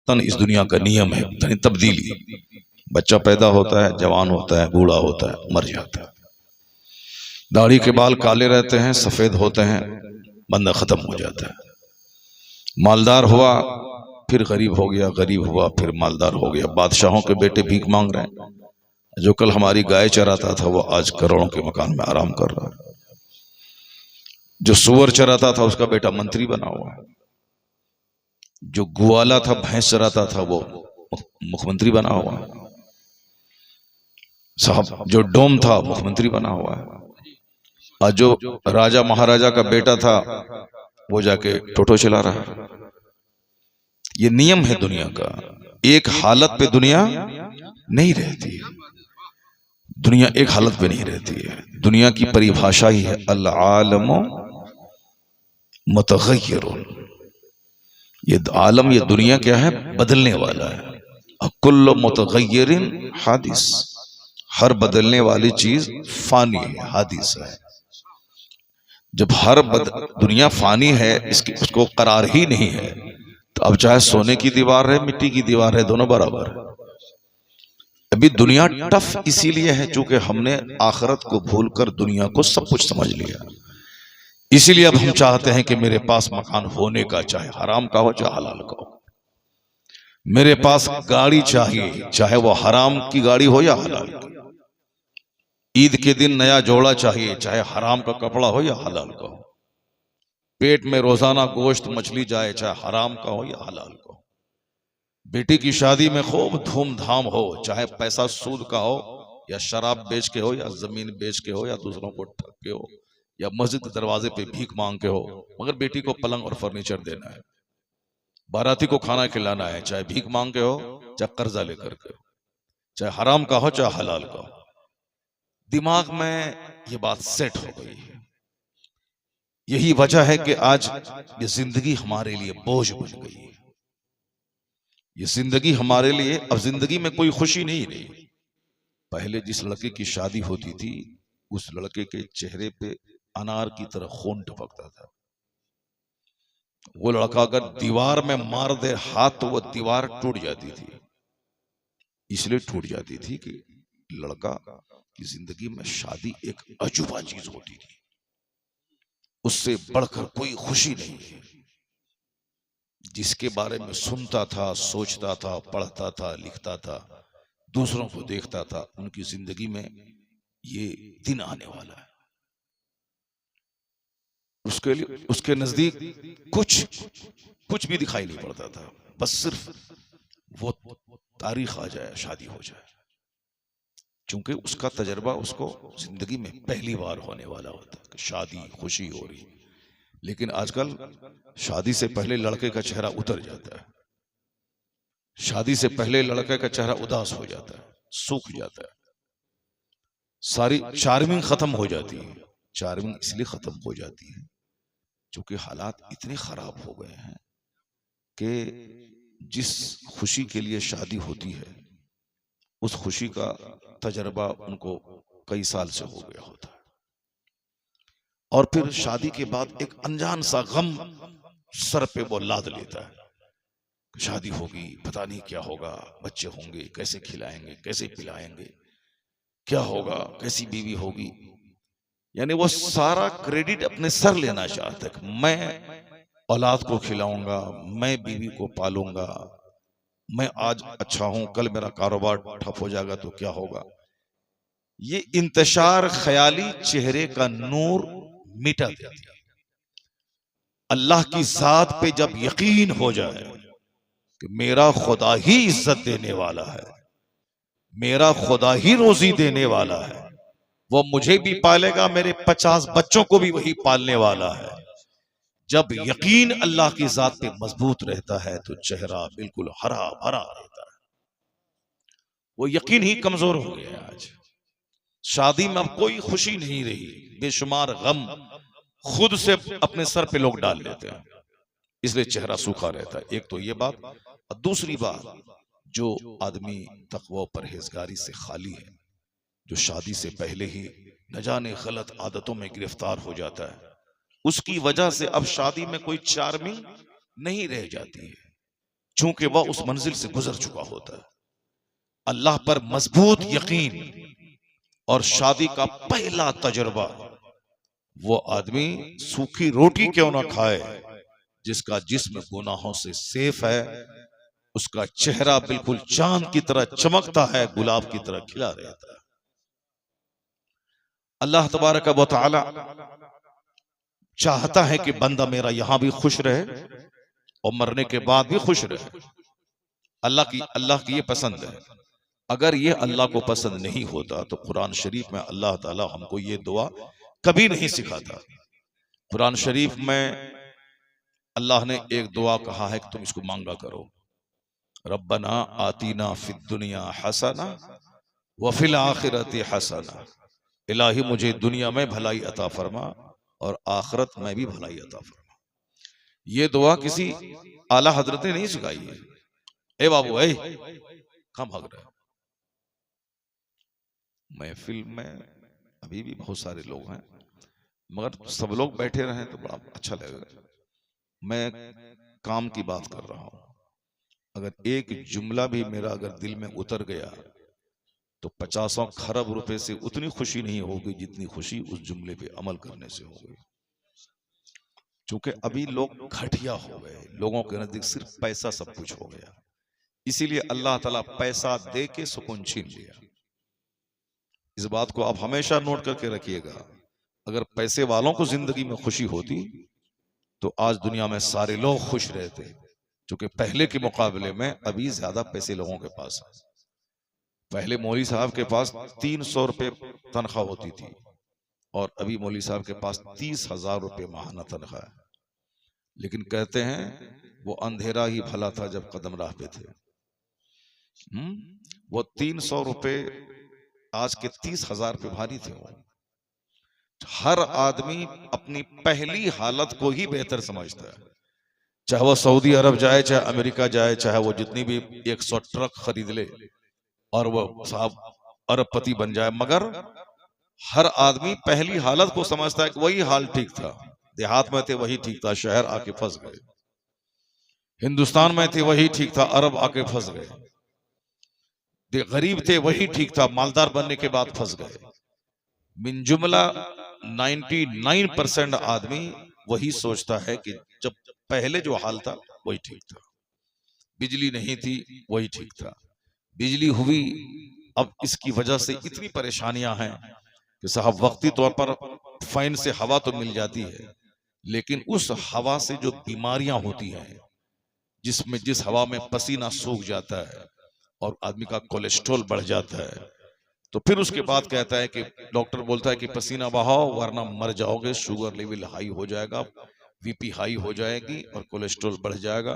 तन इस दुनिया का नियम है, तन तब्दीली। बच्चा पैदा होता है, जवान होता है, बूढ़ा होता है, मर जाता है। दाढ़ी के बाल काले रहते हैं, सफेद होते हैं, बंदा खत्म हो जाता है। मालदार हुआ फिर गरीब हो गया, गरीब हुआ फिर मालदार हो गया। बादशाहों के बेटे भीख मांग रहे हैं। जो कल हमारी गाय चराता था वो आज करोड़ों के मकान में आराम कर रहा है। जो सुअर चराता था उसका बेटा मंत्री बना हुआ है। जो ग्वाला था, भैंस चराता था, वो मुख्यमंत्री बना हुआ है साहब। जो डोम था मुख्यमंत्री बना हुआ है। और जो राजा महाराजा का बेटा था वो जाके टोटो चला रहा है। ये नियम है दुनिया का। एक हालत पे दुनिया नहीं रहती है। दुनिया एक हालत पे नहीं रहती है। दुनिया की परिभाषा ही है अल आलम मुतगय्यरुन। ये आलम, ये दुनिया क्या है? बदलने वाला है। कुल्लु मुतगय्यरिन हादिस। हर बदलने वाली चीज फानी है, हादिस है। जब दुनिया फानी है, उसको करार ही नहीं है, तो अब चाहे सोने की दीवार है, मिट्टी की दीवार है, दोनों बराबर है। अभी दुनिया टफ इसीलिए है चूंकि हमने आखिरत को भूलकर दुनिया को सब कुछ समझ लिया। इसीलिए अब हम चाहते हैं कि मेरे पास मकान होने का, चाहे हराम का हो चाहे हलाल का हो। मेरे पास गाड़ी चाहिए, चाहे वो हराम की गाड़ी हो या हलाल की। ईद के दिन नया जोड़ा चाहिए, चाहे हराम का कपड़ा हो या हलाल का हो। पेट में रोजाना गोश्त मछली जाए, चाहे हराम का हो या हलाल का हो। बेटी की शादी में खूब धूमधाम हो, चाहे पैसा सूद का हो या शराब बेच के हो या जमीन बेच के हो या दूसरों को ठग के हो या मस्जिद के दरवाजे पे भीख मांग के हो, मगर बेटी को पलंग और फर्नीचर देना है, बाराती को खाना खिलाना है, चाहे भीख मांग के हो चाहे कर्जा लेकर के हो, चाहे हराम का हो चाहे हलाल का हो। दिमाग में ये बात सेट हो गई है। यही वजह है कि आज ये जिंदगी हमारे लिए बोझ बन गई है। ये जिंदगी हमारे लिए अब जिंदगी में कोई खुशी नहीं रही। पहले जिस लड़के की शादी होती थी उस लड़के के चेहरे पे अनार की तरह खून टपकता था। वो लड़का अगर दीवार में मार दे हाथ तो वो दीवार टूट जाती थी। इसलिए टूट जाती थी कि लड़का की जिंदगी में शादी एक अजूबा चीज होती थी। उससे बढ़कर कोई खुशी नहीं है। जिसके बारे में सुनता था, सोचता था, पढ़ता था, लिखता था, दूसरों को देखता था, उनकी जिंदगी में ये दिन आने वाला है। उसके लिए उसके नजदीक कुछ भी दिखाई नहीं पड़ता था। बस सिर्फ वो तारीख आ जाए, शादी हो जाए, क्योंकि उसका तजर्बा उसको जिंदगी में पहली बार होने वाला होता है कि शादी, खुशी हो रही। लेकिन आजकल शादी से पहले लड़के का चेहरा उतर जाता है। शादी से पहले लड़के का चेहरा उदास हो जाता है, सूख जाता है। सारी चार्मिंग खत्म हो जाती है। चार्मिंग इसलिए खत्म हो जाती है क्योंकि हालात इतने खराब हो गए हैं कि जिस खुशी के लिए शादी होती है उस खुशी का तजर्बा उनको कई साल से हो गया होता है। और फिर शादी के बाद एक अनजान सा गम सर पे वो लाद लेता है। शादी होगी, पता नहीं क्या होगा, बच्चे होंगे, कैसे खिलाएंगे, कैसे पिलाएंगे, क्या होगा, कैसी बीवी होगी। यानी वो सारा क्रेडिट अपने सर लेना चाहता है। मैं औलाद को खिलाऊंगा, मैं बीवी को पालूंगा, मैं आज अच्छा हूं, कल मेरा कारोबार ठप हो जाएगा तो क्या होगा। ये इंतशार ख्याली चेहरे का नूर मिटा देती है। अल्लाह की जात पे जब यकीन हो जाए कि मेरा खुदा ही इज्जत देने वाला है, मेरा खुदा ही रोजी देने वाला है, वो मुझे भी पालेगा, मेरे 50 बच्चों को भी वही पालने वाला है। जब यकीन अल्लाह की जात पे मजबूत रहता है तो चेहरा बिल्कुल हरा भरा रहता है। वो यकीन ही कमजोर हो गया आज। शादी में अब कोई खुशी नहीं रही। बेशुमार गम खुद से अपने सर पे लोग डाल लेते हैं, इसलिए चेहरा सूखा रहता है। एक तो ये बात। और दूसरी बात, जो आदमी तकवा परहेजगारी से खाली है, जो शादी से पहले ही न जाने गलत आदतों में गिरफ्तार हो जाता है, उसकी वजह से अब शादी में कोई चार्मिंग नहीं रह जाती है। चूंकि वह उस मंजिल से गुजर चुका होता है। अल्लाह पर मजबूत यकीन और शादी का पहला तजुर्बा, वो आदमी सूखी रोटी क्यों ना खाए जिसका जिस्म गुनाहों से सेफ है, उसका चेहरा बिल्कुल चांद की तरह चमकता है, गुलाब की तरह खिला रहता है। अल्लाह तबारक व तआला चाहता है कि बंदा मेरा यहां भी खुश रहे और मरने के बाद भी खुश रहे। अल्लाह की ये पसंद है। अगर ये अल्लाह को पसंद नहीं होता तो कुरान शरीफ में अल्लाह ताला हमको ये दुआ कभी नहीं सिखाता। कुरान शरीफ में अल्लाह ने एक दुआ कहा है कि तुम इसको मांगा करो, रब्बना आतीना फिद दुनिया हसना व फिल आखिरति हसना। इलाही मुझे दुनिया में भलाई अता फरमा और आखिरत में भी भलाई अता फरमा। ये दुआ किसी आला हजरत ने नहीं सिखाई है। ए बाबू, ए कहाँ भाग रहे हो? महफिल में अभी भी बहुत सारे लोग हैं, मगर सब लोग बैठे रहें तो बड़ा अच्छा लगेगा। मैं काम की बात कर रहा हूं। अगर एक जुमला भी मेरा अगर दिल में उतर गया तो 50 खरब रुपए से उतनी खुशी नहीं होगी जितनी खुशी उस जुमले पे अमल करने से होगी। क्योंकि अभी लोग घटिया हो गए, लोगों के नजदीक सिर्फ पैसा सब कुछ हो गया, इसीलिए अल्लाह ताला पैसा दे के सुकून छीन लिया। इस बात को आप हमेशा नोट करके रखिएगा। अगर पैसे वालों को जिंदगी में खुशी होती तो आज दुनिया में सारे लोग खुश रहते, क्योंकि पहले के मुकाबले में अभी ज्यादा पैसे लोगों के पास है। पहले मौलवी साहब के पास 300 रुपए तनख्वाह होती थी और अभी मौलवी साहब के पास 30,000 रुपए माहाना तनख्वाह है। लेकिन कहते हैं वो अंधेरा ही भला था जब कदम राह पे थे। वो 300 रुपए आज के 30,000 पे भारी थे। वो हर आदमी अपनी पहली हालत को ही बेहतर समझता है, चाहे वो सऊदी अरब जाए, चाहे अमेरिका जाए, चाहे वो जितनी भी 100 ट्रक खरीद ले और वो साहब अरबपति बन जाए, मगर हर आदमी पहली हालत को समझता है कि वही हाल ठीक था। देहात में थे वही ठीक था, शहर आके फंस गए। हिंदुस्तान में थे वही ठीक था, अरब आके फंस गए। गरीब थे वही ठीक था, मालदार बनने के बाद फंस गए। मिन जुमला 99% आदमी वही सोचता है कि जब पहले जो हाल था वही ठीक था। बिजली नहीं थी वही ठीक था, बिजली हुई अब इसकी वजह से इतनी परेशानियां हैं कि साहब वक्ती तौर पर फैन से हवा तो मिल जाती है, लेकिन उस हवा से जो बीमारियां होती हैं, जिस हवा में पसीना सूख जाता है और आदमी का कोलेस्ट्रॉल बढ़ जाता है, तो फिर उसके बाद कहता है कि डॉक्टर बोलता है कि पसीना बहाओ वरना मर जाओगे, शुगर लेवल हाई हो जाएगा, बीपी हाई हो जाएगी और कोलेस्ट्रॉल बढ़ जाएगा।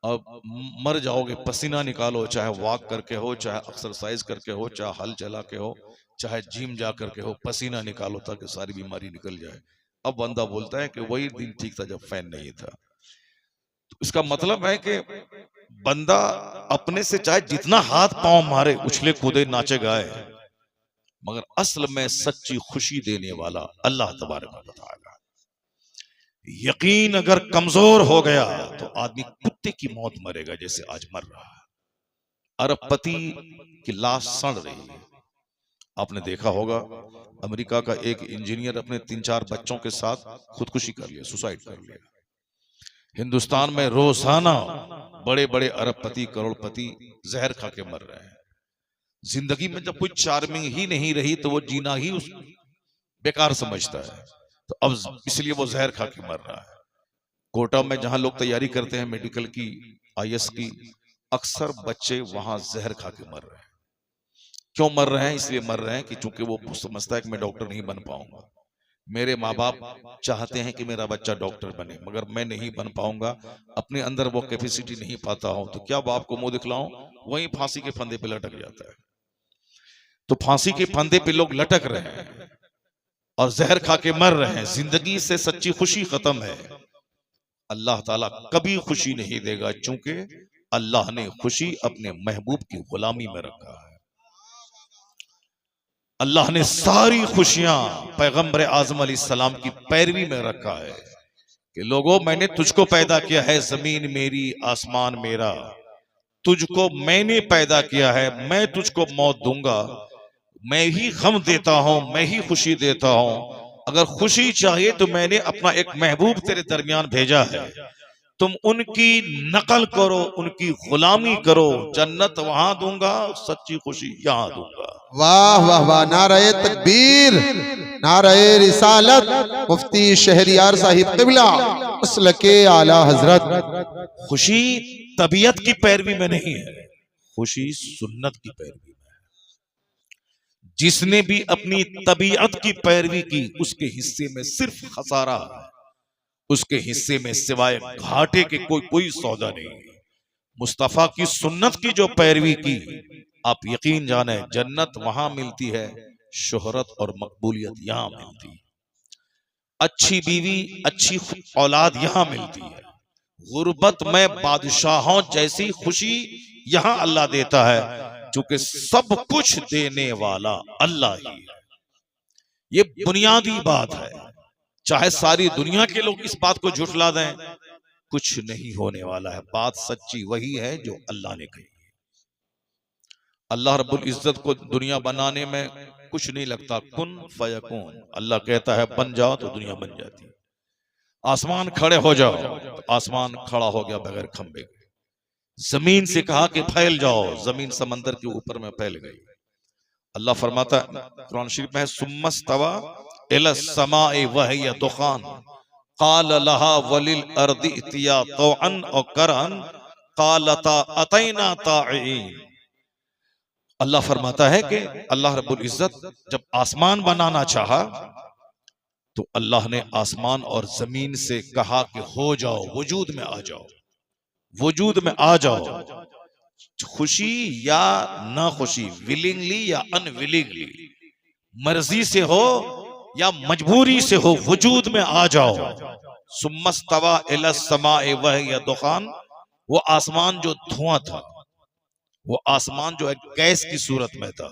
अब मर जाओगे, पसीना निकालो, चाहे वॉक करके हो, चाहे एक्सरसाइज करके हो, चाहे हल चला के हो, चाहे जिम जा करके हो, पसीना निकालो ताकि सारी बीमारी निकल जाए। अब बंदा बोलता है कि वही दिन ठीक था जब फैन नहीं था। तो इसका मतलब है कि बंदा अपने से चाहे जितना हाथ पांव मारे, उछले कूदे, नाचे गाए, मगर असल में सच्ची खुशी देने वाला अल्लाह तबारक व तआला। यकीन अगर कमजोर हो गया तो आदमी कुत्ते की मौत मरेगा जैसे आज मर रहा है। अरबपति की लाश सड़ रही है। आपने देखा होगा अमेरिका का एक इंजीनियर अपने 3-4 बच्चों के साथ खुदकुशी कर लिया, सुसाइड कर लिया। हिंदुस्तान में रोजाना बड़े बड़े अरबपति, करोड़पति जहर खा के मर रहे हैं। जिंदगी में जब कुछ चार्मिंग ही नहीं रही तो वो जीना ही उस बेकार समझता है, तो अब इसलिए वो जहर खा के मर रहा है। कोटा में जहां लोग तैयारी करते हैं मेडिकल की, आईएएस की, अक्सर बच्चे वहां जहर खा के मर रहे हैं। क्यों मर रहे हैं? इसलिए मर रहे हैं कि चूंकि वो समझता है कि मैं डॉक्टर नहीं बन पाऊंगा। मेरे माँ बाप चाहते हैं कि मेरा बच्चा डॉक्टर बने, मगर मैं नहीं बन पाऊंगा, अपने अंदर वो कैपेसिटी नहीं पाता हूं, तो क्या बाप को मुंह दिखलाऊं? वहीं फांसी के फंदे पे लटक जाता है। तो फांसी के फंदे पे लोग लटक रहे हैं और जहर खा के मर रहे हैं। जिंदगी से सच्ची खुशी खत्म है। अल्लाह ताला कभी खुशी नहीं देगा, चूंकि अल्लाह ने खुशी अपने महबूब की गुलामी में रखा है। अल्लाह ने सारी खुशियां पैगंबर आजम अलैहिस्सलाम की पैरवी में रखा है। कि लोगों मैंने तुझको पैदा किया है, जमीन मेरी आसमान मेरा, तुझको मैंने पैदा किया है, मैं तुझको मौत दूंगा, मैं ही गम देता हूं, मैं ही खुशी देता हूं। अगर खुशी चाहिए तो मैंने अपना एक महबूब तेरे दरमियान भेजा है, तुम उनकी नकल करो, उनकी गुलामी करो, जन्नत वहां दूंगा, सच्ची खुशी यहां दूंगा। वाह वाह वाह, नारे तकबीर, नारे रिसालत, मुफ्ती शहरियार साहिब क़िबला असल के आला हजरत। खुशी तबीयत की पैरवी में नहीं है, खुशी सुन्नत की पैरवी में है। जिसने भी अपनी तबीयत की पैरवी की उसके हिस्से में सिर्फ खसारा है, उसके हिस्से में सिवाय घाटे के कोई सौदा नहीं। मुस्तफा की सुन्नत की जो पैरवी की, आप यकीन जाने जन्नत वहां मिलती है, शोहरत और मकबूलियत यहां मिलती है, अच्छी बीवी अच्छी औलाद यहां मिलती है, गुर्बत में बादशाहों जैसी खुशी यहां अल्लाह देता है, क्योंकि सब कुछ देने वाला अल्लाह ही है। ये बुनियादी बात है, चाहे सारी दुनिया के लोग इस बात को झुठला दें, कुछ नहीं होने वाला है। बात सच्ची वही है जो अल्लाह ने कही। अल्लाह रब्बुल इज्जत को दुनिया बनाने में कुछ नहीं लगता, कुन फयकून, अल्लाह कहता है बन जाओ तो दुनिया बन जाती है। आसमान खड़े हो जाओ तो आसमान खड़ा हो गया बगैर खंबे। जमीन से कहा कि फैल जाओ, जमीन समंदर के ऊपर में फैल गई। अल्लाह फरमाता है कुरान शरीफ में, सुम्मस्तवा इला समाए वहिय दुखान क़ाल लहा वलिल अर्दि इतिया तौअन और करहन क़ालता अतैना ताईन। अल्लाह फरमाता है कि अल्लाह रब्बुल इज्जत जब आसमान बनाना चाहा तो अल्लाह ने आसमान और जमीन से कहा कि हो जाओ, वजूद में आ जाओ, वजूद में आ जाओ। खुशी या ना खुशी, विलिंगली या अनविलिंगली, मर्जी से हो या मजबूरी से हो, वजूद में आ जाओ। सुम्मस्तवा इला समाए वहिय दुखान, वो आसमान जो धुआं था, वो आसमान जो एक गैस की सूरत में था।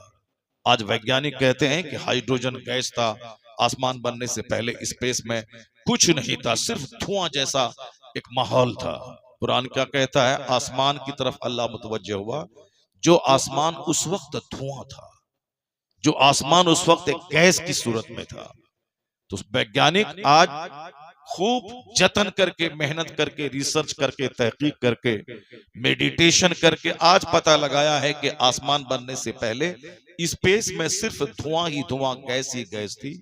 आज वैज्ञानिक कहते हैं कि हाइड्रोजन गैस था आसमान बनने से पहले, स्पेस में कुछ नहीं था, सिर्फ धुआं जैसा एक माहौल था। कुरान क्या कहता है, आसमान की तरफ अल्लाह मुतवज्जे हुआ, जो आसमान उस वक्त धुआं था, जो आसमान उस वक्त एक गैस की सूरत में था। तो वैज्ञानिक आज खूब जतन करके, मेहनत करके, रिसर्च करके, तहकीक करके, मेडिटेशन करके आज पता लगाया है कि आसमान बनने से पहले स्पेस में सिर्फ धुआं ही धुआं, गैस ही गैस थी।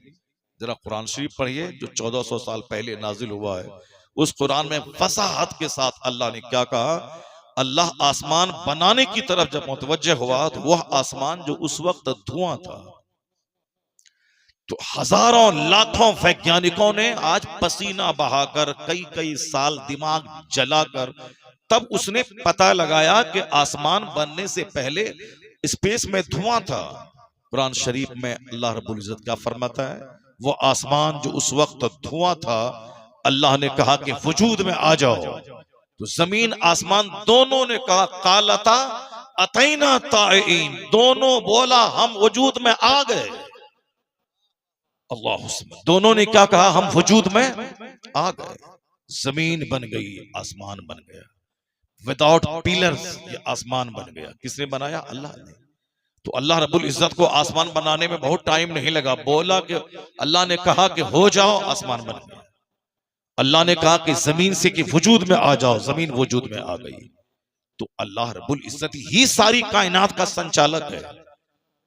जरा कुरान शरीफ पढ़िए जो 1400 साल पहले नाजिल हुआ है, उस कुरान में फसाहत के साथ अल्लाह ने क्या कहा। अल्लाह आसमान बनाने की तरफ जब मुतवज्जे हुआ तो वह आसमान जो उस वक्त धुआं था, तो हजारों लाखों वैज्ञानिकों ने आज पसीना बहाकर, कई कई साल दिमाग जलाकर, तब उसने पता लगाया कि आसमान बनने से पहले स्पेस में धुआं था। कुरान शरीफ में अल्लाह रब्बुल इज्जत क्या फरमाता है, वो आसमान जो उस वक्त धुआं था, अल्लाह ने कहा कि वजूद में आ जाओ। तो जमीन आसमान दोनों ने कहा कालता अतैना ताईन, दोनों बोला हम वजूद में आ गए। अल्लाह, दोनों ने क्या कहा, हम वजूद में आ गए। जमीन बन गई, आसमान बन गया, विदाउट पिलर्स ये आसमान बन गया। किसने बनाया? अल्लाह ने। तो अल्लाह रब्बुल इज्जत को आसमान बनाने में बहुत टाइम नहीं लगा, बोला कि अल्लाह ने कहा कि हो जाओ, आसमान बन गया। अल्लाह ने कहा कि जमीन से कि वजूद में आ जाओ, जमीन वजूद में आ गई। तो अल्लाह रब्बुल इज्जत ही सारी कायनात का संचालक है,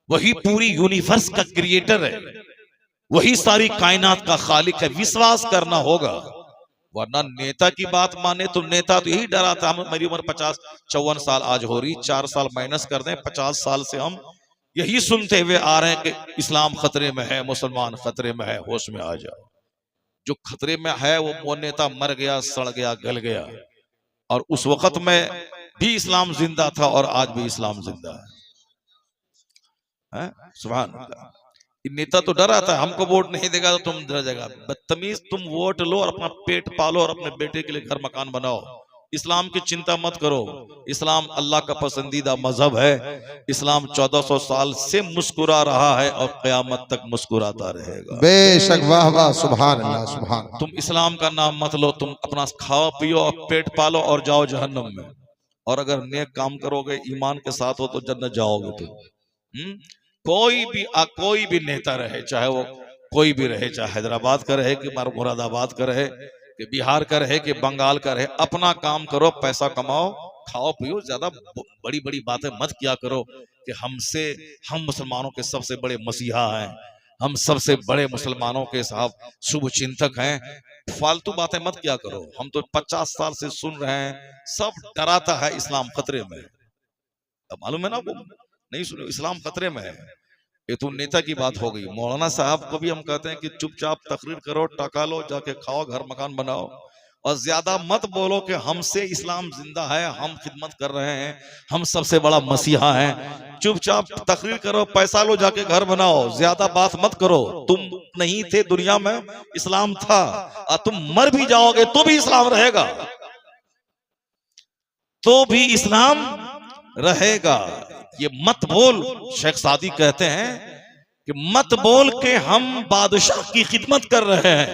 वही पूरी यूनिवर्स का क्रिएटर है, वही सारी कायनात का खालिक है। विश्वास करना होगा, वरना नेता की बात माने तो नेता तो यही डराता। हम, मेरी उम्र 50-54 साल आज हो रही, 4 साल माइनस कर दें, 50 साल से हम यही सुनते हुए आ रहे हैं कि इस्लाम खतरे में है, मुसलमान खतरे में है, होश में आ जाओ। जो खतरे में है वो नेता मर गया, सड़ गया, गल गया, और उस वक्त में भी इस्लाम जिंदा था और आज भी इस्लाम जिंदा है। सुभान अल्लाह। नेता तो डर आता है, हमको वोट नहीं देगा तो तुम डर जाएगा। बदतमीज, तुम वोट लो और अपना पेट पालो और अपने बेटे के लिए घर मकान बनाओ, इस्लाम की चिंता मत करो, इस्लाम अल्लाह का पसंदीदा मजहब है। इस्लाम 1400 साल से मुस्कुरा रहा है और क़यामत तक मुस्कुराता रहेगा। बेशक, वाह वाह, सुभान अल्लाह, सुभान। तुम इस्लाम का नाम मत लो, तुम अपना खाओ पियो और पेट पालो और जाओ जहन्नम में। और अगर नेक काम करोगे, ईमान के साथ हो, तो जन्नत जाओगे तुम। कोई भी नेता रहे, चाहे वो कोई भी रहे, चाहे हैदराबाद का रहे कि मुरादाबाद का रहे कि बिहार का रहे कि बंगाल का रहे, अपना काम करो, पैसा कमाओ, खाओ पियो, ज्यादा बड़ी बड़ी बातें मत किया करो कि हम मुसलमानों के सबसे बड़े मसीहा हैं, हम सबसे बड़े मुसलमानों के साहब शुभ चिंतक हैं। फालतू बातें मत किया करो। हम तो 50 साल से सुन रहे हैं, सब डराता है इस्लाम खतरे में। अब मालूम है ना, वो नहीं सुनो, इस्लाम खतरे में है। ये तो नेता की बात हो गई। मौलाना साहब को भी हम कहते हैं कि चुपचाप तकरीर करो, टका लो, जाके खाओ, घर मकान बनाओ, और ज्यादा मत बोलो कि हमसे इस्लाम जिंदा है, हम खिदमत कर रहे हैं, हम सबसे बड़ा मसीहा हैं। चुपचाप तकरीर करो, पैसा लो, जाके घर बनाओ, ज्यादा बात मत करो। तुम नहीं थे दुनिया में, इस्लाम था, और तुम मर भी जाओगे तो भी इस्लाम रहेगा, तो भी इस्लाम रहेगा। ये मत बोल, शेख सादी कहते हैं कि मत बोल के हम बादशाह की खिदमत कर रहे हैं,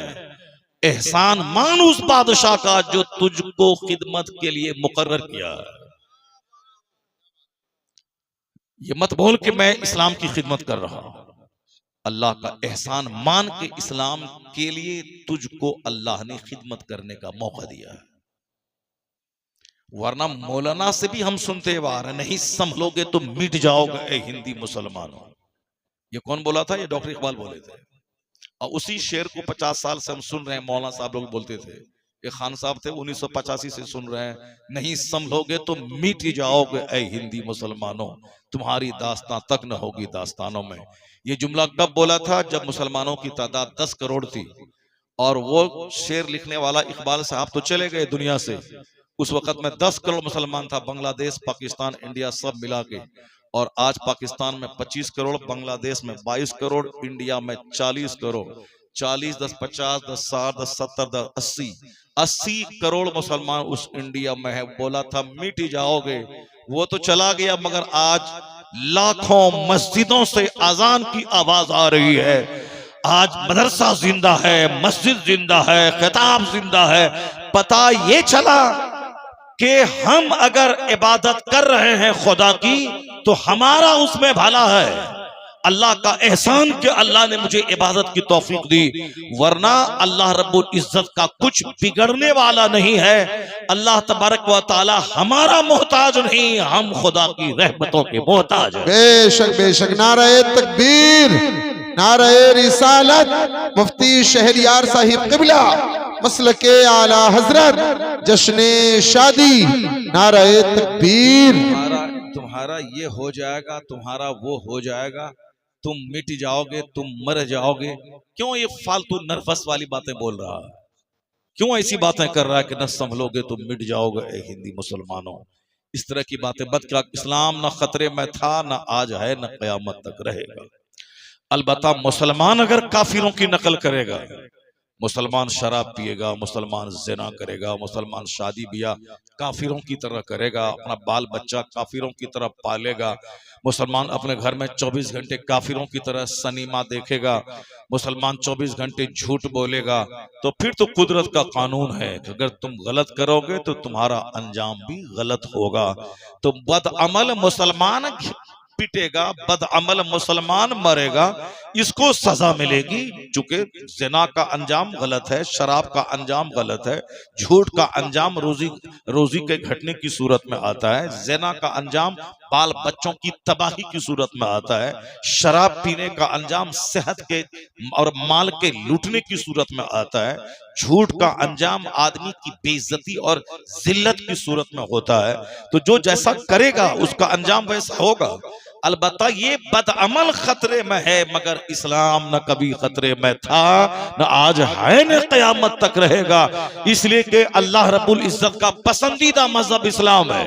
एहसान मान उस बादशाह का जो तुझको खिदमत के लिए मुकर्रर किया है। ये मत बोल कि मैं इस्लाम की खिदमत कर रहा हूं। अल्लाह का एहसान मान के इस्लाम के लिए तुझको अल्लाह ने खिदमत करने का मौका दिया है। वरना मौलाना से भी हम सुनते आ रहे, नहीं संभलोगे तो मिट जाओगे ए हिंदी मुसलमानों। ये कौन बोला था? ये डॉक्टर इकबाल बोले थे। और उसी शेर को 50 साल से हम सुन रहे हैं, मौलाना साहब लोग बोलते थे। ये खान साहब थे 1985 से सुन रहे हैं, नहीं संभलोगे तो मिट जाओगे ए हिंदी मुसलमानों, तुम्हारी दास्तां तक न होगी दास्तानों में। ये जुमला कब बोला था? जब मुसलमानों की तादाद 10 करोड़ थी, और वो शेर लिखने वाला इकबाल साहब तो चले गए दुनिया से। उस वक्त में 10 करोड़ मुसलमान था, बांग्लादेश, पाकिस्तान, इंडिया सब मिला के। और आज पाकिस्तान में 25 करोड़, बांग्लादेश में 22 करोड़, इंडिया में 40 करोड़। 40 10 50 10 60 10 70 10 80 करोड़ मुसलमान उस इंडिया में है। बोला था मिट जाओगे, वो तो चला गया, मगर आज लाखों मस्जिदों से अजान की आवाज आ रही है। आज मदरसा जिंदा है, मस्जिद जिंदा है, खिताब जिंदा है। पता ये चला कि हम अगर इबादत कर रहे हैं खुदा की, तो हमारा उसमें भला है। अल्लाह का एहसान कि अल्लाह ने मुझे इबादत की तौफीक दी, वरना अल्लाह रब्बुल इज्जत का कुछ बिगड़ने वाला नहीं है। अल्लाह तबारक व तआला हमारा मोहताज नहीं, हम खुदा की रहमतों के मोहताज हैं। बेशक बेशक, नारे तकबीर, नारे रिसालत, मुफ्ती शहरियार साहिब क़िबला, मसलके आला हजरत, जश्ने शादी, नारे तकबीर। तुम्हारा ये हो जाएगा, तुम्हारा वो हो जाएगा, तुम मिट जाओगे, तुम मर जाओगे। क्यों ये फालतू नर्वस वाली बातें बोल रहा है? क्यों ऐसी बातें कर रहा है कि न संभलोगे तुम मिट जाओगे ए हिंदी मुसलमानों? इस तरह की बातें मत कर। इस्लाम न खतरे में था, न आज है, न क़यामत तक रहेगा। अलबत्ता मुसलमान अगर काफिरों की नकल करेगा, मुसलमान शराब पिएगा, मुसलमान ज़िना करेगा, मुसलमान शादी ब्याह काफिरों की तरह करेगा, अपना बाल बच्चा काफिरों की तरह पालेगा, मुसलमान अपने घर में 24 घंटे काफिरों की तरह सनीमा देखेगा, मुसलमान 24 घंटे झूठ बोलेगा, तो फिर तो कुदरत का कानून है कि अगर तुम गलत करोगे तो तुम्हारा अंजाम भी गलत होगा। तो बदअमल मुसलमान पिटेगा, बदअमल मुसलमान मरेगा, इसको सजा मिलेगी। चूंकि ज़िना का अंजाम गलत है, शराब का अंजाम गलत है, झूठ का अंजाम रोजी के घटने की सूरत में आता है, ज़िना का अंजाम बाल बच्चों की तबाही की सूरत में आता है, शराब पीने का अंजाम सेहत के और माल के लूटने की सूरत में आता है, झूठ का अंजाम आदमी की बेइज्जती और जिल्लत की सूरत में होता है। तो जो जैसा करेगा उसका अंजाम वैसा होगा। अलबत्ता ये बदअमल खतरे में है, मगर इस्लाम न कभी खतरे में था, न आज है, न क़यामत तक रहेगा। इसलिए कि अल्लाह रब्बुल इज्जत का पसंदीदा मजहब इस्लाम है।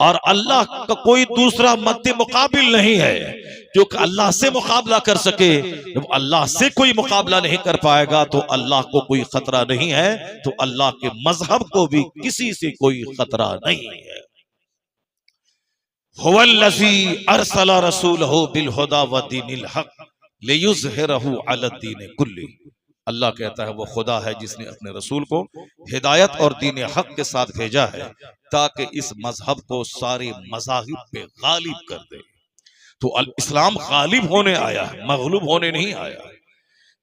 और अल्लाह का कोई दूसरा मद्दे मुकाबिल नहीं है जो कि अल्लाह से मुकाबला कर सके। जब अल्लाह से कोई मुकाबला नहीं कर पाएगा तो अल्लाह को कोई खतरा नहीं है, तो अल्लाह के मजहब को भी किसी से कोई खतरा नहीं है। हुवल्लज़ी अरसला रसूलहु बिल हुदा व दीनिल हक लियुज़हिरहु अला दीन कुल्ली। अल्लाह कहता है वो खुदा है जिसने अपने रसूल को हिदायत और दीन हक के साथ भेजा है ताकि इस मजहब को सारे मज़ाहिब पे गालिब कर दे। तो इस्लाम गालिब होने आया है, मगलूब होने नहीं आया।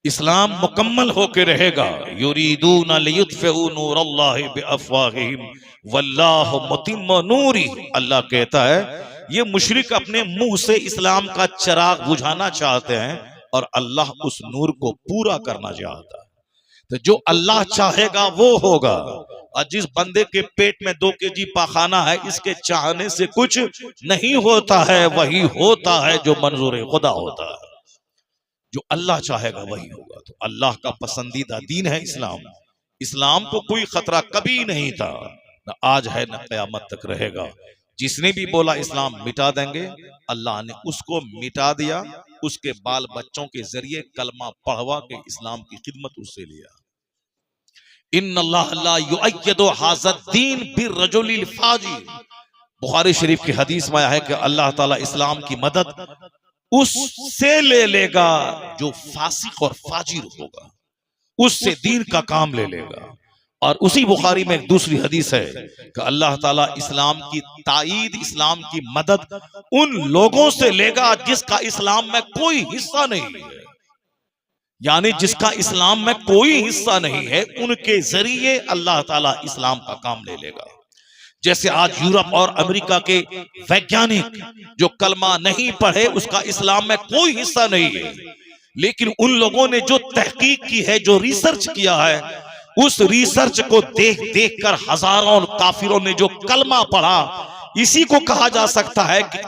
इस्लाम मुकम्मल होके रहेगा। युरीदूना लियुत्फिउ नूरल्लाहि बिअफ़वाहिहिम वल्लाहु मुतिम्मु नूरिही। अल्लाह कहता है ये मुशरिक अपने मुंह से इस्लाम का चिराग बुझाना चाहते हैं और अल्लाह उस नूर को पूरा करना चाहता है। तो जो अल्लाह चाहेगा वो होगा। और जिस बंदे के पेट में 2 केजी पाखाना है, इसके चाहने से कुछ नहीं होता है, वही होता है जो मंजूर खुदा होता है। जो अल्लाह चाहेगा वही होगा। तो अल्लाह का पसंदीदा दीन है इस्लाम। इस्लाम को कोई खतरा कभी नहीं था, न आज है न क़यामत तक रहेगा। जिसने भी बोला इस्लाम मिटा देंगे, अल्लाह ने उसको मिटा दिया। उसके बाल बच्चों के जरिए कलमा पढ़वा के इस्लाम की खिदमत उससे लिया। इन्नल्लाह ला युअय्यिदु हाज़द्दीन बिर्रजुलिल फाजिर। बुखारी शरीफ की हदीस में आया है कि अल्लाह ताला इस्लाम की मदद उससे ले लेगा जो फासिक और फाजिर होगा, उससे दीन का काम ले लेगा। और उसी बुखारी में एक दूसरी हदीस है कि अल्लाह ताला इस्लाम की ताईद, इस्लाम की मदद उन लोगों से लेगा जिसका इस्लाम में कोई हिस्सा नहीं है। यानी जिसका इस्लाम में कोई हिस्सा नहीं है, उनके जरिए अल्लाह ताला इस्लाम का काम ले लेगा। जैसे आज यूरोप और अमेरिका के वैज्ञानिक जो कलमा नहीं पढ़े, उसका इस्लाम में कोई हिस्सा नहीं है, लेकिन उन लोगों ने जो तहकीक की है, जो रिसर्च किया है, उस रिसर्च को देख देख कर हजारों काफिरों ने जो कलमा पढ़ा, इसी को कहा जा सकता है कि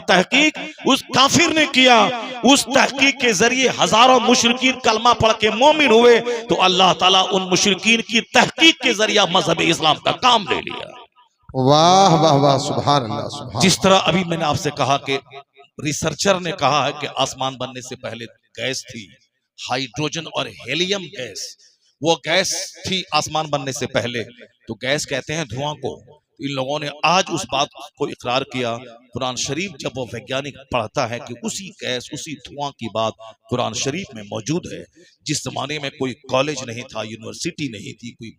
तहकीक उस काफिर ने किया। उस तहकीक के जरिए हजारों मुशरिकीन कलमा पढ़ के मोमिन हुए, तो अल्लाह ताला उन मुशरिकीन की तहकीक के जरिए मजहब इस्लाम का काम ले लिया। वाह वाह वाह, सुभान अल्लाह, सुभान। जिस तरह अभी मैंने आपसे कहा कि रिसर्चर ने कहा है कि आसमान बनने से पहले गैस थी, हाइड्रोजन और हेलियम गैस, वो गैस थी आसमान बनने से पहले। तो गैस कहते हैं धुआं को। इन लोगों ने आज उस बात को इकरार किया। कुरान शरीफ जब वो वैज्ञानिक पढ़ता है कि उसी गैस, उसी धुआं की बात कुरान शरीफ में मौजूद है। जिस जमाने में कोई कॉलेज नहीं था, यूनिवर्सिटी नहीं थी,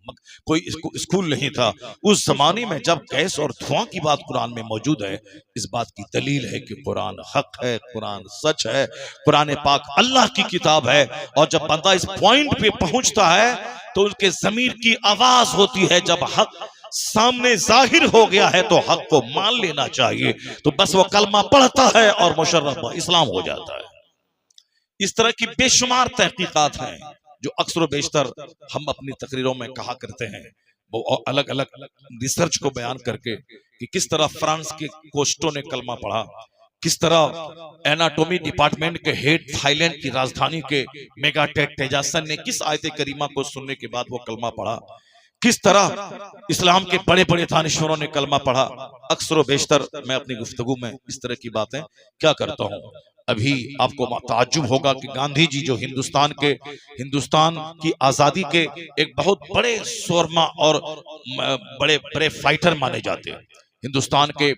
कोई स्कूल नहीं था, उस जमाने में जब गैस और धुआं की बात कुरान में मौजूद है, इस बात की दलील है कि कुरान हक है, कुरान सच है, कुरान पाक अल्लाह की किताब है। और जब बंदा इस पॉइंट पे पहुंचता है तो उसके ज़मीर की आवाज होती है, जब हक सामने जाहिर हो गया है तो हक को मान लेना चाहिए। तो बस वो कलमा पढ़ता है और मुशर्रफ इस्लाम हो जाता है। इस तरह की बेशुमार तहकीकात हैं जो अक्सर बेशतर हम अपनी तकरीरों में कहा करते हैं, वो अलग अलग रिसर्च को बयान करके कि किस तरह फ्रांस के कोस्टो ने कलमा पढ़ा, किस तरह एनाटॉमी डिपार्टमेंट के हेड थाईलैंड की राजधानी के मेगाटेक तेजासन ने किस आयत करीमा को सुनने के बाद वो कलमा पढ़ा, किस तरह इस्लाम के बड़े बड़े दानिश्वरों ने कलमा पढ़ा। अक्सर बेशतर मैं अपनी गुफ्तगू में इस तरह की बातें क्या करता हूँ। अभी आपको ताज्जुब होगा कि गांधी जी जो हिंदुस्तान की आजादी के एक बहुत बड़े शोरमा और बड़े बड़े फाइटर माने जाते हैं, हिंदुस्तान के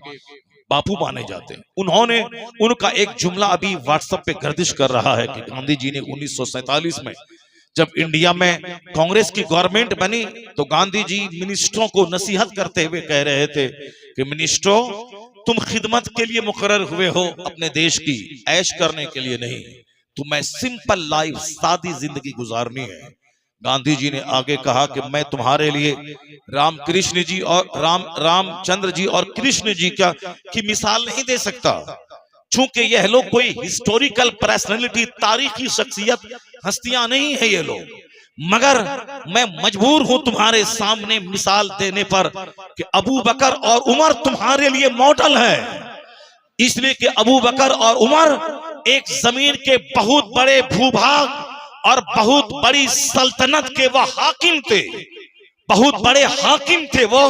बापू माने जाते हैं, उन्होंने उनका एक जुमला अभी व्हाट्सएप पे गर्दिश कर रहा है कि गांधी जी ने 1947 में जब इंडिया में कांग्रेस की गवर्नमेंट बनी तो गांधी जी मिनिस्टरों को नसीहत करते हुए कह रहे थे कि मिनिस्टरों, तुम खिदमत के लिए मुकर्रर हुए हो, अपने देश की ऐश करने के लिए नहीं। तुम्हें सिंपल लाइफ, सादी जिंदगी गुजारनी है। गांधी जी ने आगे कहा कि मैं तुम्हारे लिए रामकृष्ण जी और रामचंद्र जी और कृष्ण जी की मिसाल नहीं दे सकता, चूंकि यह लोग कोई हिस्टोरिकल पर्सनैलिटी, तारीखी शख्सियत, हस्तियां नहीं है ये लोग, मगर मैं मजबूर हूं तुम्हारे सामने मिसाल देने पर कि अबू बकर और उमर तुम्हारे लिए मॉडल है। इसलिए कि अबू बकर और उमर एक जमीन के बहुत बड़े भूभाग और बहुत बड़ी सल्तनत के वह हाकिम थे, बहुत बड़े हाकिम थे वो,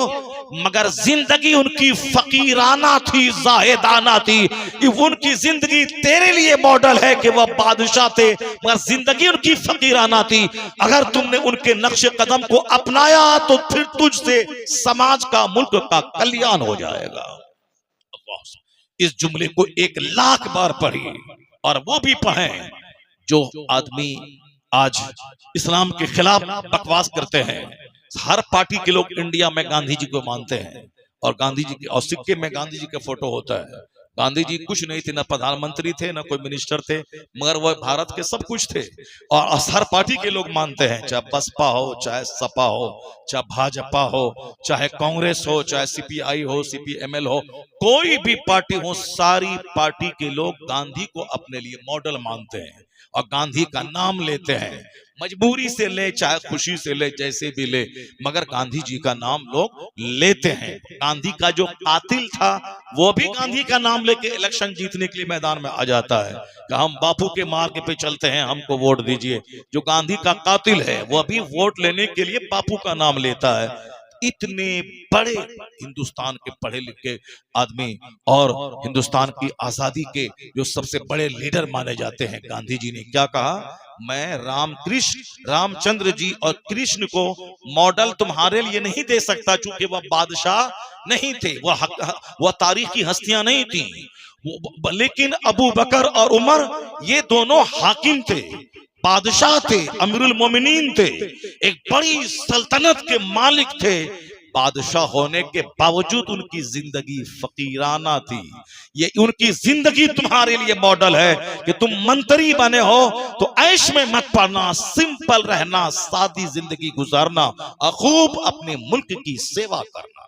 मगर जिंदगी उनकी फकीराना थी, जाहिदाना थी। उनकी जिंदगी तेरे लिए मॉडल है कि वह बादशाह थे, मगर जिंदगी उनकी फकीराना थी। अगर तुमने उनके नक्शे कदम को अपनाया तो फिर तुझसे समाज का, मुल्क का कल्याण हो जाएगा। इस जुमले को 1,00,000 बार पढ़िए, और वो भी पढ़ें जो आदमी आज इस्लाम के खिलाफ बकवास करते हैं। हर पार्टी के लोग इंडिया में गांधी जी को मानते हैं, और गांधी जी के, और सिक्के में गांधी जी का फोटो होता है। गांधी जी कुछ नहीं थे, ना प्रधानमंत्री थे, ना कोई मिनिस्टर थे, मगर वह भारत के सब कुछ थे। और हर पार्टी के लोग मानते हैं, चाहे बसपा हो, चाहे सपा हो, चाहे भाजपा हो, चाहे कांग्रेस हो, चाहे सीपीआई हो, सीपीएमएल हो, कोई भी पार्टी हो, सारी पार्टी के लोग गांधी को अपने लिए मॉडल मानते हैं और गांधी का नाम लेते हैं। मजबूरी से ले, चाहे खुशी से ले, जैसे भी ले, मगर गांधी जी का नाम लोग लेते हैं। गांधी का जो कातिल था वो भी गांधी का नाम लेके इलेक्शन जीतने के लिए मैदान में आ जाता है कि हम बापू के मार्ग पे चलते हैं, हमको वोट दीजिए। जो गांधी का कातिल है वह भी वोट लेने के लिए बापू का नाम लेता है। इतने बड़े हिंदुस्तान के पढ़े लिखे आदमी और हिंदुस्तान की आजादी के जो सबसे बड़े लीडर माने जाते हैं, गांधी जी ने क्या कहा? मैं रामचंद्र जी और कृष्ण को मॉडल तुम्हारे लिए नहीं दे सकता, क्योंकि वह बादशाह नहीं थे, वह तारीखी हस्तियां नहीं थी, लेकिन अबू बकर और उमर ये दोनों हाकिम थे, बादशाह थे, अमीरुल मोमिनीन थे, एक बड़ी सल्तनत के मालिक थे। बादशाह होने के बावजूद उनकी जिंदगी फकीराना थी। ये उनकी जिंदगी तुम्हारे लिए मॉडल है कि तुम मंत्री बने हो तो ऐश में मत पड़ना, सिंपल रहना, सादी जिंदगी गुजारना और खूब अपने मुल्क की सेवा करना।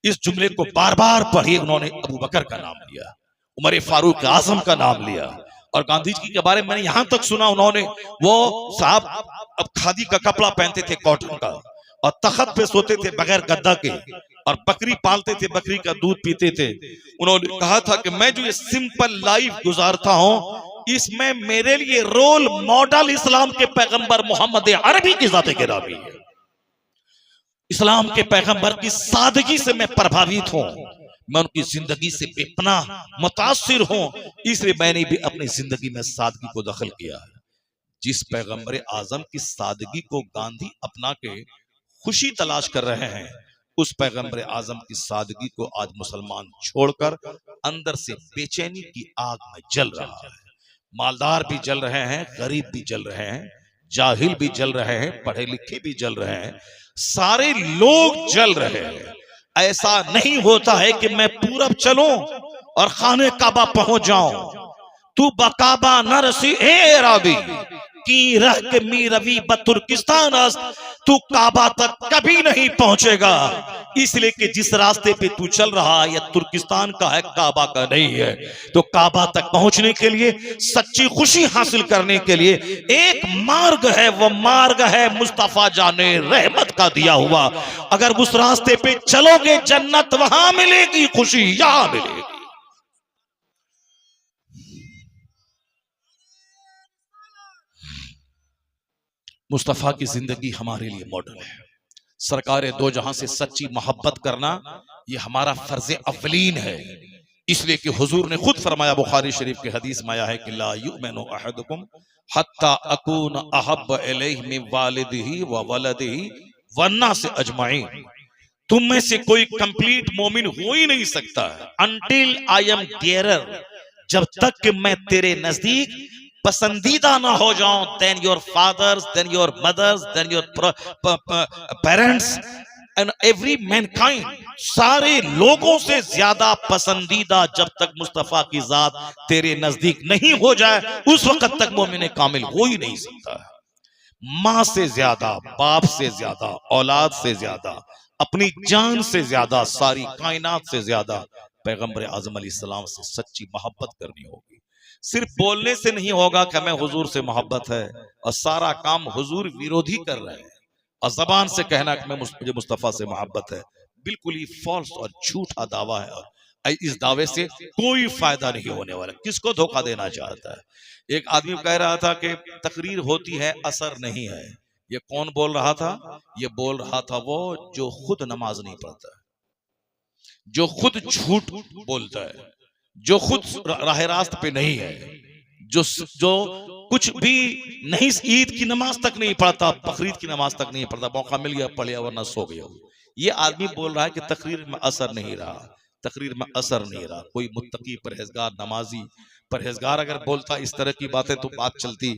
इस जुमले को बार बार पढ़िए। उन्होंने अबू बकर का नाम लिया, उमर फारूक आजम का नाम लिया, और गांधी जी के बारे में मैंने यहां तक सुना, उन्होंने वो साहब अब खादी का कपड़ा पहनते थे, कॉटन का, और तख्त पे सोते थे बगैर गद्दा के, और बकरी पालते थे, बकरी का दूध पीते थे। उन्होंने कहा था कि मैं जो ये सिंपल लाइफ गुजारता हूं, इसमें मेरे लिए रोल मॉडल इस्लाम के पैगंबर मोहम्मद अरबी की जाते गिरामी है। इस्लाम के पैगंबर की सादगी से मैं प्रभावित हूं, मैं उनकी जिंदगी से बेपनाह मुतासिर हूं, इसलिए मैंने भी अपनी जिंदगी में सादगी को दखल किया है। जिस पैगंबर आजम की सादगी को गांधी अपना के खुशी तलाश कर रहे हैं, उस पैगंबर आजम की सादगी को आज मुसलमान छोड़कर अंदर से बेचैनी की आग में जल रहा है। मालदार भी जल रहे हैं, गरीब भी जल रहे हैं, जाहिल भी जल रहे हैं, पढ़े लिखे भी जल रहे हैं, सारे लोग जल रहे हैं। ऐसा नहीं होता है कि मैं पूरब चलूं और खाने काबा पहुंच जाऊं। तू बकाबा न रसी ए रावी की रह के मी रवि बतुर्किस्तान, तू काबा तक कभी नहीं पहुंचेगा, इसलिए कि जिस रास्ते पे तू चल रहा है यह तुर्किस्तान का है, काबा का नहीं है। तो काबा तक पहुंचने के लिए, सच्ची खुशी हासिल करने के लिए एक मार्ग है, वो मार्ग है मुस्तफा जाने रहमत का दिया हुआ। अगर उस रास्ते पे चलोगे जन्नत वहां मिलेगी, खुशी यहां मिलेगी। मुस्तफा की जिंदगी हमारे लिए मॉडल है। सरकार दो जहां से सच्ची मोहब्बत करना ये हमारा फर्ज अव्वलीन है, इसलिए कि हुजूर ने खुद फरमाया, बुखारी शरीफ के हदीस में आया है कि ला युमिनु अहदुकुम हत्ता अकून अहब्ब इलैहि मिन वालिदिही व वलदिही वन्नास अजमाइन। तुम में से कोई कंप्लीट मोमिन हो ही नहीं सकता अनटिल आई एम डियरर, जब तक कि मैं तेरे नजदीक पसंदीदा ना हो जाऊं, then your fathers, then your mothers, then your parents and every mankind, सारे लोगों से ज्यादा पसंदीदा जब तक मुस्तफा की जात तेरे नजदीक नहीं हो जाए, उस वक्त तक मोमिन कामिल हो ही नहीं सकता। माँ से ज्यादा, बाप से ज्यादा, औलाद से ज्यादा, अपनी जान से ज्यादा, सारी कायनात से ज्यादा पैगंबर आजम अलैहिस्सलाम से सच्ची मोहब्बत करनी होगी। सिर्फ बोलने से नहीं होगा कि हमें हुजूर से मोहब्बत है और सारा काम हुजूर विरोधी कर रहे हैं, और जबान से कहना कि मुझे मुस्तफा से मोहब्बत है, बिल्कुल ही फॉल्स और झूठा दावा है, और इस दावे से कोई फायदा नहीं होने वाला। किसको धोखा देना चाहता है? एक आदमी कह रहा था कि तकरीर होती है, असर नहीं है। ये कौन बोल रहा था? ये बोल रहा था वो जो खुद नमाज नहीं पढ़ता। जो खुद झूठ बोलता है, जो खुद राह रास्त पे नहीं है, जो कुछ भी नहीं, ईद की नमाज तक नहीं पढ़ता, बकरीद की नमाज तक नहीं पढ़ता, मौका मिल गया पढ़ लिया वरना सो गया, ये आदमी बोल रहा है कि तकरीर में असर नहीं रहा, तकरीर में असर नहीं रहा। कोई मुत्तकी परहेजगार नमाजी परहेजगार अगर बोलता इस तरह की बातें तो बात चलती,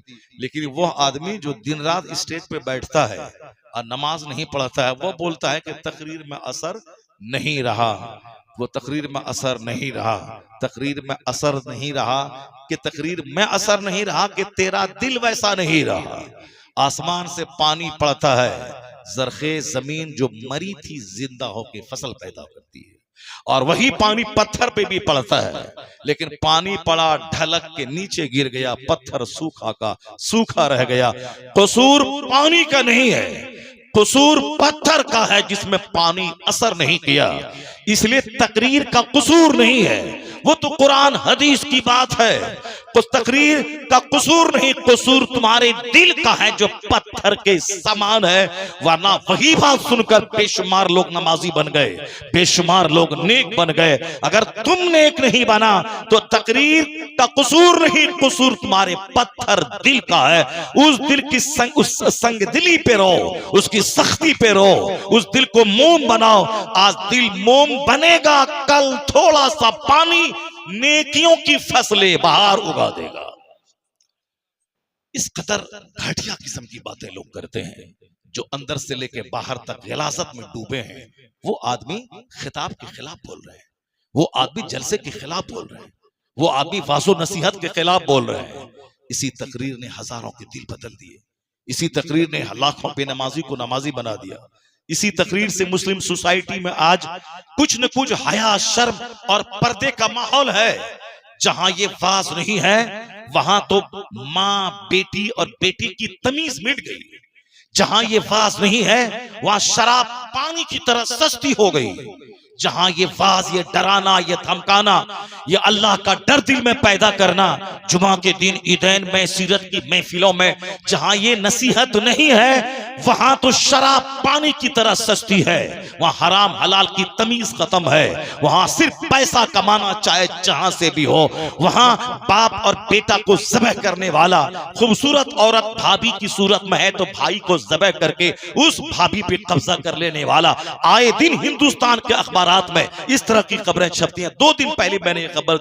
लेकिन वह आदमी जो दिन रात स्टेज पे बैठता है और नमाज नहीं पढ़ता है, वो बोलता है कि तकरीर में असर नहीं रहा, वो तकरीर में असर नहीं रहा, तकरीर में असर नहीं रहा, कि तकरीर में असर नहीं रहा कि तेरा दिल वैसा नहीं रहा। आसमान से पानी पड़ता है, जरखे जमीन जो मरी थी जिंदा होके फसल पैदा करती है, और वही पानी पत्थर पे भी पड़ता है, लेकिन पानी पड़ा ढलक के नीचे गिर गया, पत्थर सूखा का सूखा रह गया। कसूर पानी का नहीं है, कसूर पत्थर का है जिसमें पानी असर नहीं किया, इसलिए तकरीर का कसूर नहीं है, वो तो कुरान हदीस की बात है। तो तकरीर का कसूर नहीं, कसूर तुम्हारे दिल का है जो पत्थर के समान है, वरना वही बात सुनकर बेशुमार लोग नमाजी बन गए, बेशुमार लोग नेक बन गए। अगर तुम नेक नहीं बना तो तकरीर का कसूर नहीं, कसूर तुम्हारे पत्थर दिल का है। उस दिल की उस संग दिली पे रहो, उसकी सख्ती पे रहो, उस दिल को मोम बनाओ। आज दिल मोम बनेगा, कल थोड़ा सा पानी नेकियों की फसलें बाहर उगा देगा। इस कदर घटिया किस्म की बातें लोग करते हैं, जो अंदर से लेके बाहर तक गलाजत में डूबे हैं। वो आदमी खिताब के खिलाफ बोल रहे हैं, वो आदमी जलसे के खिलाफ बोल रहे हैं, वो आदमी वाजो नसीहत के खिलाफ बोल रहे हैं। इसी तकरीर ने हजारों के दिल बदल दिए, इसी तकरीर ने लाखों बेनमाजी को नमाजी बना दिया। इसी तकरीर से मुस्लिम सोसाइटी में आज कुछ न कुछ हया, शर्म और पर्दे का माहौल है। जहां ये वाज नहीं है वहां तो माँ बेटी और बेटी की तमीज मिट गई। जहां ये वाज नहीं है वहां शराब पानी की तरह सस्ती हो गई। जहां ये वाज, ये डराना, ये धमकाना, ये अल्लाह का डर दिल में पैदा करना, जुमा के दिन ईदैन में, सीरत की महफिलों में जहां ये नसीहत नहीं है वहां तो शराब पानी की तरह सस्ती है। वहां हराम हलाल की तमीज खत्म है। वहां सिर्फ पैसा कमाना चाहे जहां से भी हो। वहां बाप और बेटा को ज़बह करने वाला, खूबसूरत औरत भाभी की सूरत में है तो भाई को ज़बह करके उस भाभी पे कब्जा कर लेने वाला। आए दिन हिंदुस्तान के अखबारात में इस तरह की खबरें छपती हैं। 2 दिन पहले मैंने ये खबर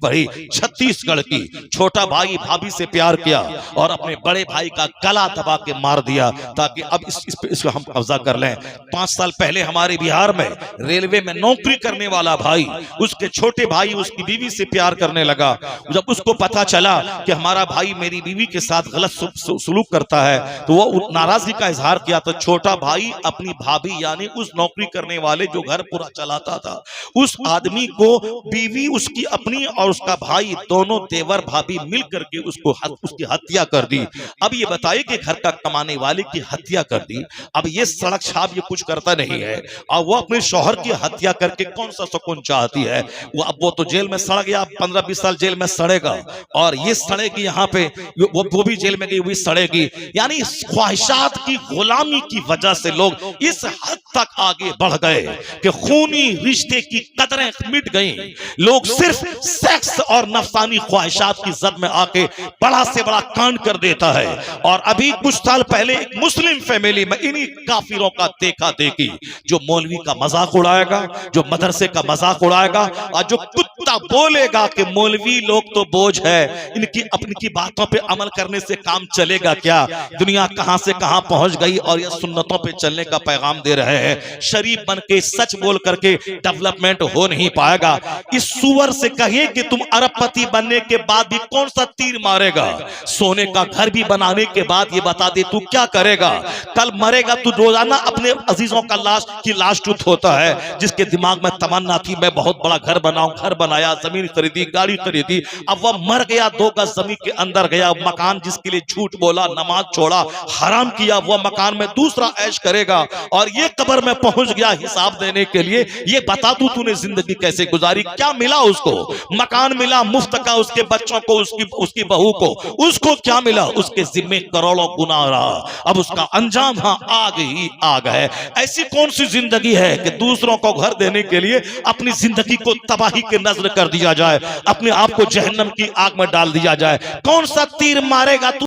पढ़ी, छत्तीसगढ़ की। छोटा भाई भाभी से प्यार किया और अपने बड़े भाई का गला दबा के मार दिया ताकि अब इसको हम कब्जा कर लें। 5 साल पहले हमारे बिहार में रेलवे में नौकरी करने वाला भाई, उसके छोटे भाई उसकी बीवी से प्यार करने लगा। जब उसको पता चला कि हमारा भाई मेरी बीवी के साथ गलत सलूक करता है तो वो नाराजगी का इजहार किया। तो छोटा भाई अपनी भाभी यानी उस नौकरी करने वाले जो घर पूरा चलाता था उस आदमी को बीवी उसकी अपनी और उसका भाई दोनों देवर भाभी मिल करके उसकी हत्या कर दी। अब ये बताइए कि घर का कमाने वाले की हत्या कर दी। अब ये सड़क छाप ये कुछ करता नहीं है और वो अपने शौहर की हत्या करके कौन सा सुकून चाहती है। वो तो जेल में सड़ गया, 15-20 साल जेल में सड़ेगा और ये सड़ेगी यहाँ पे, वो भी जेल में गई हुई सड़ेगी। यानी ख्वाहिशात की गुलामी की वजह से लोग इस हद तक आगे बढ़ गए कि खूनी रिश्ते की कदरें मिट गई। लोग सिर्फ सेक्स और नफसानी ख्वाहिशात की जद में आके बड़ा से बड़ा कांड कर देता है। और अभी कुछ साल पहले एक मुस्लिम फैमिली में इन्हीं काफिरों का देखा देखी, जो मौलवी का मजाक उड़ाएगा, जो मदरसे का मजाक उड़ाएगा और जो कुत्ता बोलेगा कि मौलवी लोग तो बोझ है, इनकी अपनी की बातों पे अमल करने से काम चलेगा क्या। दुनिया कहां से कहां पहुंच गई और ये सुन्नतों पे चलने का पैगाम दे रहे हैं। शरीफ बन के सच बोल करके डेवलपमेंट हो नहीं पाएगा। इस सुअर से कहिए कि तुम अरबपति बनने के बाद भी कौन सा तीर मारेगा। सोने का घर भी बनाने के बाद ये बता दे तू क्या करेगा। कल मरेगा तू रोजाना अपने अजीजों का लाश की लाश टूट होता है, जिसके दिमाग में तमन्ना थी मैं बहुत बड़ा घर बनाऊं, घर बनाऊं। बनाया, जमीन खरीदी, गाड़ी खरीदी, अब वह मर गया, 2 गज जमीन के अंदर गया, मकान जिसके लिए झूठ बोला, नमाज छोड़ा, हराम किया, वह मकान में दूसरा ऐश करेगा, और ये कब्र में पहुंच गया हिसाब देने के लिए। ये बता तू तूने जिंदगी कैसे गुजारी, क्या मिला उसको? मकान मिला मुफ्त का, उसके बच्चों को, उसकी बहू को, उसको क्या मिला? उसके जिम्मे करोड़ों गुनाह रहा। अब उसका अंजाम हाँ आग ही आग है। ऐसी कौन सी जिंदगी है कि दूसरों को घर देने के लिए अपनी जिंदगी को तबाही के नजर कर दिया जाए, अपने आप को जहन्नम की आग में डाल दिया जाए? कौन सा तीर मारेगा तू?